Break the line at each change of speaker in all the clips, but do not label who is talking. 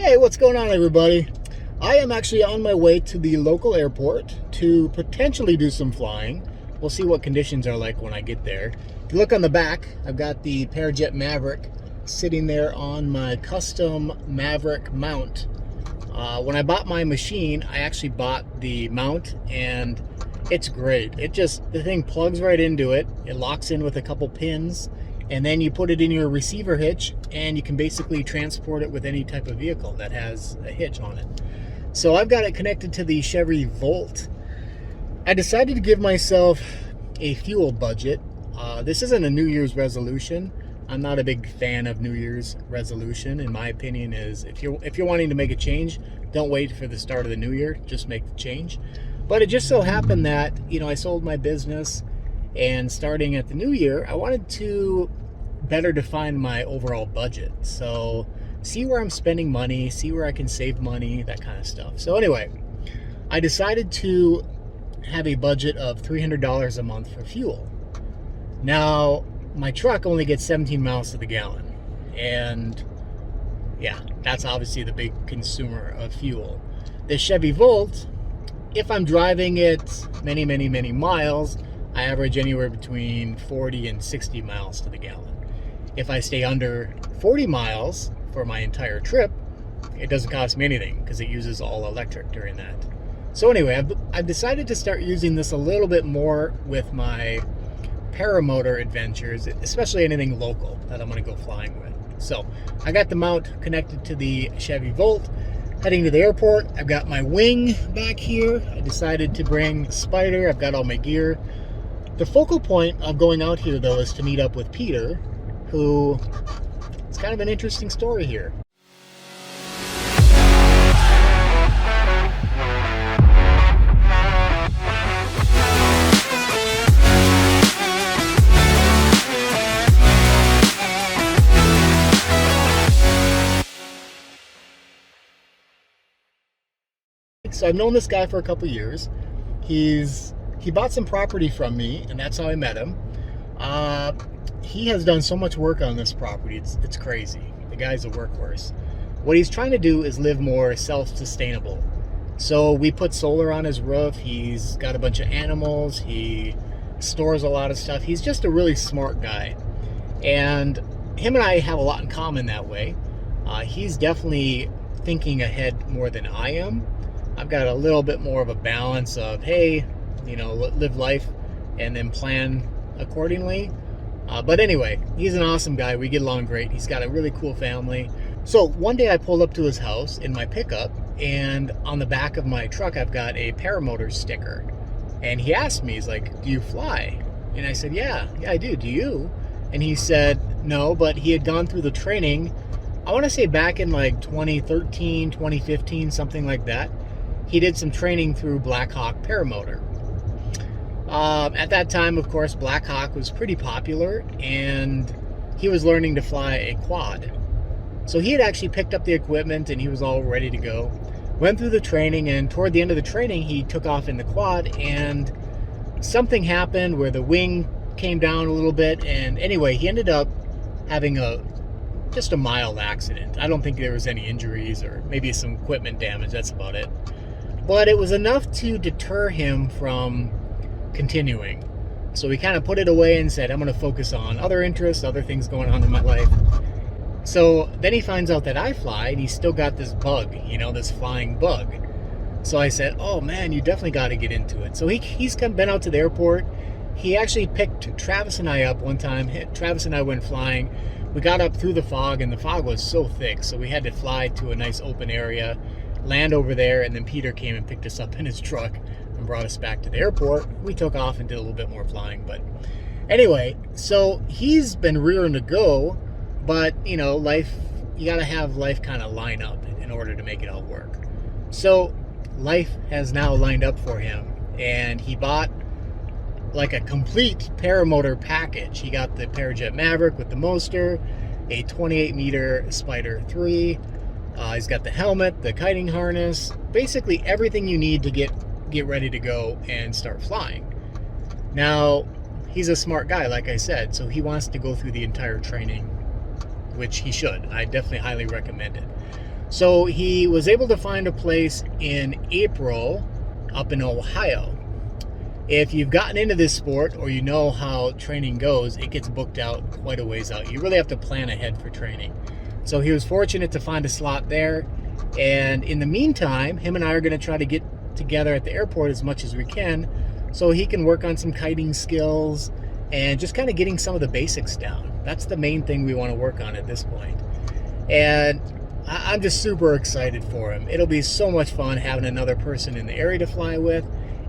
Hey, what's going on, everybody? I am actually on my way to the local airport to potentially do some flying. We'll see what conditions are like when I get there. If you look on the back, I've got the Parajet Maverick sitting there on my custom Maverick mount. When I bought my machine, I actually bought the mount, and it's great. The thing plugs right into it. It locks in with a couple pins, and then you put it in your receiver hitch, and you can basically transport it with any type of vehicle that has a hitch on it. So I've got it connected to the Chevy Volt. I decided to give myself a fuel budget. This isn't a New Year's resolution. I'm not a big fan of New Year's resolution. In my opinion, is if you're wanting to make a change, don't wait for the start of the new year. Just make the change. But it just so happened that I sold my business, and starting at the new year, I wanted to better define my overall budget. So see where I'm spending money, see where I can save money, that kind of stuff. So anyway, I decided to have a budget of $300 a month for fuel. Now, my truck only gets 17 miles to the gallon. And yeah, that's obviously the big consumer of fuel. The Chevy Volt, if I'm driving it many, many, many miles, I average anywhere between 40 and 60 miles to the gallon. If I stay under 40 miles for my entire trip, it doesn't cost me anything because it uses all electric during that. So anyway, I've decided to start using this a little bit more with my paramotor adventures, especially anything local that I'm going to go flying with. So I got the mount connected to the Chevy Volt, heading to the airport. I've got my wing back here. I decided to bring Spider. I've got all my gear. The focal point of going out here, though, is to meet up with Peter, who, it's kind of an interesting story here. So I've known this guy for a couple years. He bought some property from me, and that's how I met him. He has done so much work on this property, it's crazy. The guy's a workhorse. What he's trying to do is live more self-sustainable. So we put solar on his roof. He's got a bunch of animals. He stores a lot of stuff. He's just a really smart guy. And him and I have a lot in common that way. He's definitely thinking ahead more than I am. I've got a little bit more of a balance of, hey, live life and then plan accordingly. But anyway, he's an awesome guy. We get along great. He's got a really cool family. So one day I pulled up to his house in my pickup, and on the back of my truck I've got a paramotor sticker. And he asked me, he's like, "Do you fly?" And I said, yeah, I do. Do you? And he said no, but he had gone through the training, I want to say back in like 2013, 2015, something like that. He did some training through Black Hawk Paramotor. At that time, of course, Black Hawk was pretty popular, and he was learning to fly a quad. So he had actually picked up the equipment, and he was all ready to go. Went through the training, and toward the end of the training, he took off in the quad, and something happened where the wing came down a little bit, and anyway, he ended up having just a mild accident. I don't think there was any injuries, or maybe some equipment damage, that's about it. But it was enough to deter him from continuing. So we kind of put it away and said, I'm going to focus on other interests, other things going on in my life. So then he finds out that I fly, and he's still got this bug, this flying bug. So I said, oh man, you definitely got to get into it. So he's been out to the airport. He actually picked Travis and I up one time. Travis and I went flying. We got up through the fog, and the fog was so thick, so we had to fly to a nice open area, land over there, and then Peter came and picked us up in his truck and brought us back to the airport. We took off and did a little bit more flying. But anyway, so he's been rearing to go, but life, you got to have life kind of line up in order to make it all work. So life has now lined up for him, and he bought like a complete paramotor package. He got the Parajet Maverick with the Moster, a 28 meter Spider 3. He's got the helmet, the kiting harness, basically everything you need to get ready to go and start flying. Now, he's a smart guy, like I said, so he wants to go through the entire training, which he should. I definitely highly recommend it. So he was able to find a place in April up in Ohio. If you've gotten into this sport or you know how training goes, it gets booked out quite a ways out. You really have to plan ahead for training. So he was fortunate to find a slot there. And in the meantime, him and I are going to try to get together at the airport as much as we can so he can work on some kiting skills and just kind of getting some of the basics down. That's the main thing we want to work on at this point. And I'm just super excited for him. It'll be so much fun having another person in the area to fly with.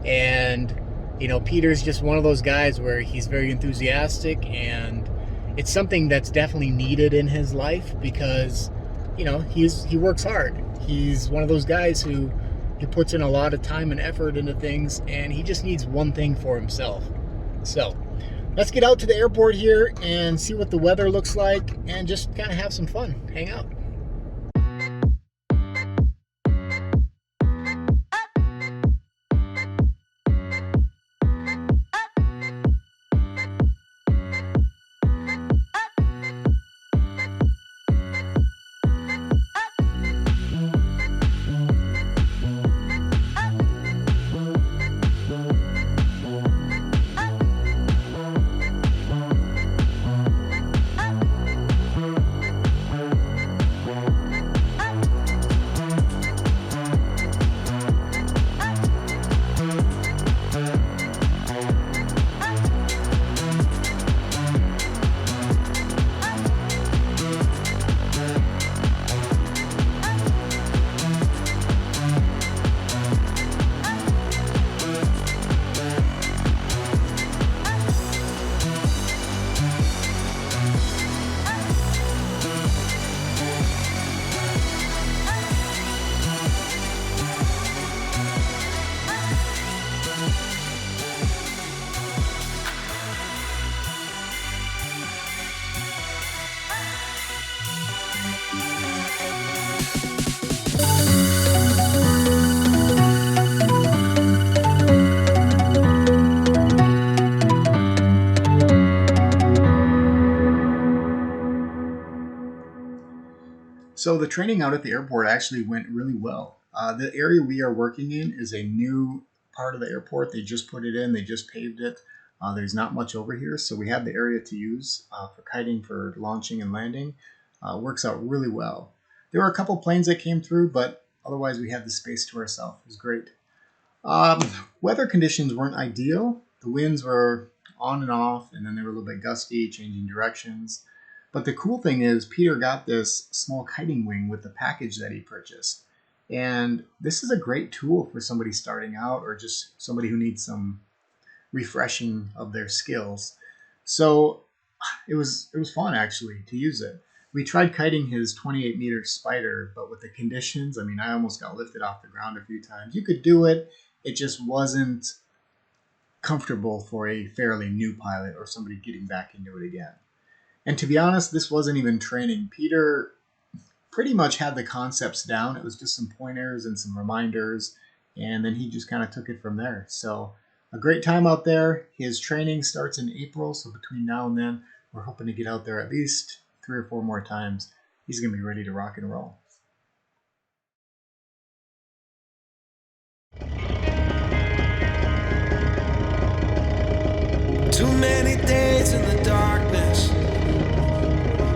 And you know, Peter's just one of those guys where he's very enthusiastic, and it's something that's definitely needed in his life because, you know, he works hard. He's one of those guys who he puts in a lot of time and effort into things, and he just needs one thing for himself. So let's get out to the airport here and see what the weather looks like and just kind of have some fun, hang out. So the training out at the airport actually went really well. The area we are working in is a new part of the airport. They just put it in, they just paved it. There's not much over here, so we have the area to use for kiting, for launching and landing. Works out really well. There were a couple planes that came through, but otherwise we had the space to ourselves. It was great. Weather conditions weren't ideal. The winds were on and off, and then they were a little bit gusty, changing directions. But the cool thing is Peter got this small kiting wing with the package that he purchased. And this is a great tool for somebody starting out or just somebody who needs some refreshing of their skills. So it was fun actually to use it. We tried kiting his 28-meter Spider, but with the conditions, I mean, I almost got lifted off the ground a few times. You could do it. It just wasn't comfortable for a fairly new pilot or somebody getting back into it again. And to be honest, this wasn't even training. Peter pretty much had the concepts down. It was just some pointers and some reminders, and then he just kind of took it from there. So a great time out there. His training starts in April, so between now and then, we're hoping to get out there at least 3 or 4 more times. He's going to be ready to rock and roll.
Too many days in the darkness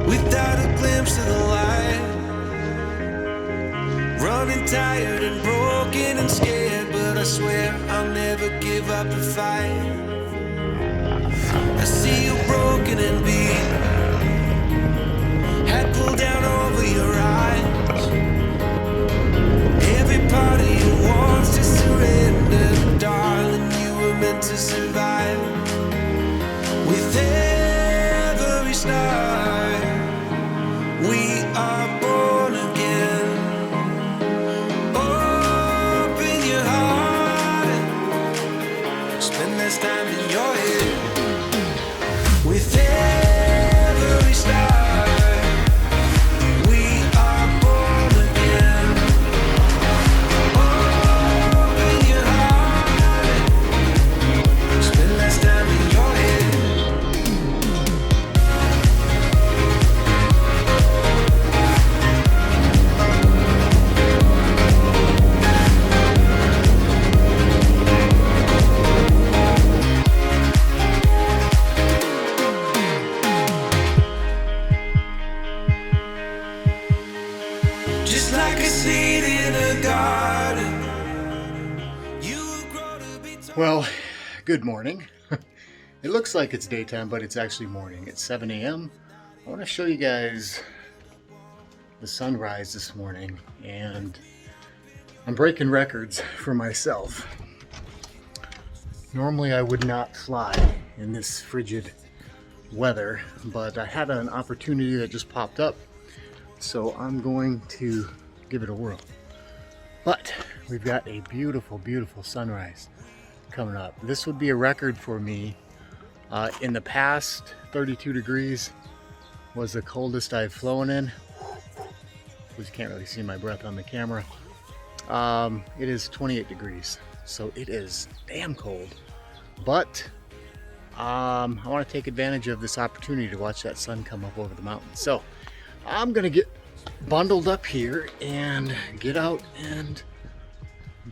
without a glimpse of the light. Running tired and broken and scared, but I swear I'll never give up the fight. I see you broken and beat, head pulled down over your eyes. Every part of you wants to surrender, darling, you were meant to survive. With every start, we are born again. Open your heart, spend less time in your head. With every start, we Just like a seed in a garden, you will grow to be tall.
Well, good morning. It looks like it's daytime, but it's actually morning. It's 7 a.m. I want to show you guys the sunrise this morning, and I'm breaking records for myself. Normally I would not fly in this frigid weather, but I had an opportunity that just popped up, so I'm going to give it a whirl. But we've got a beautiful, beautiful sunrise coming up. This would be a record for me. In the past, 32 degrees was the coldest I've flown in. You can't really see my breath on the camera. It is 28 degrees, so it is damn cold. But I want to take advantage of this opportunity to watch that sun come up over the mountain. So I'm gonna get bundled up here and get out and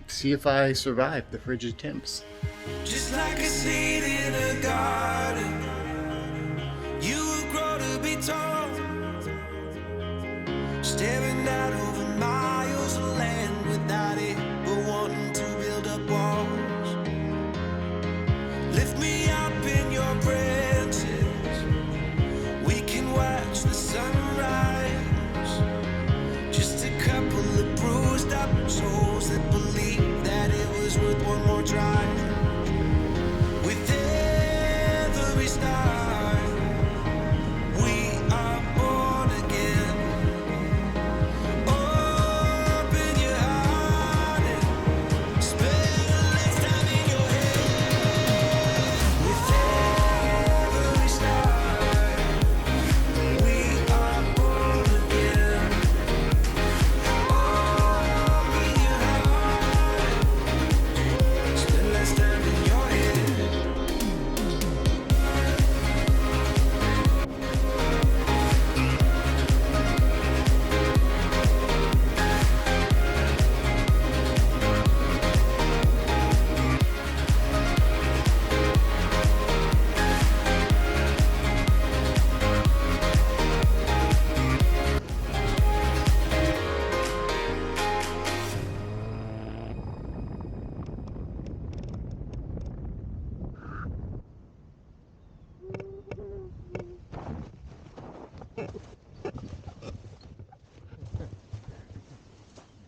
see if I survive the frigid temps.
Just like a seed in a garden, you will grow to be tall. Staring out over miles of land without it, but wanting to build up walls. Lift me up in your branches, we can watch the sunrise. Just a couple of bruised up souls that believe that it was worth one more try. With every star, we are born again. Open your heart and spend a lifetime in your head. With every star, we are born again. Open your heart, spend less time in your head.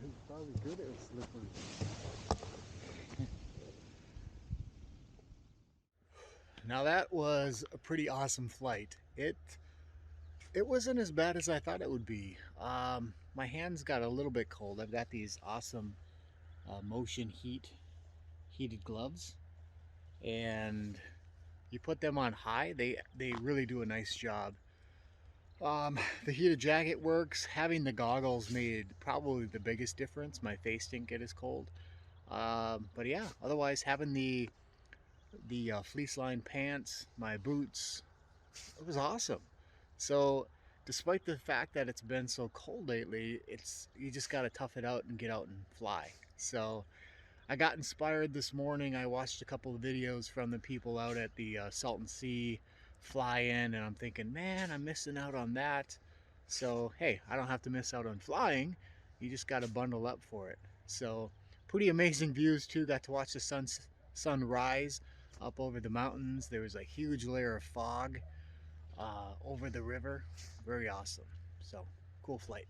It's probably good it was slippery. Now that was a pretty awesome flight. It wasn't as bad as I thought it would be. My hands got a little bit cold. I've got these awesome motion heated gloves, and you put them on high, they really do a nice job. The heated jacket works. Having the goggles made probably the biggest difference. My face didn't get as cold. But yeah, otherwise having the fleece lined pants, my boots, it was awesome. So despite the fact that it's been so cold lately, you just got to tough it out and get out and fly. So I got inspired this morning. I watched a couple of videos from the people out at the Salton Sea fly-in, and I'm thinking, man, I'm missing out on that. So hey, I don't have to miss out on flying. You just got to bundle up for it. So pretty amazing views too. Got to watch the sun rise up over the mountains. There was a huge layer of fog over the river. Very awesome. So cool flight.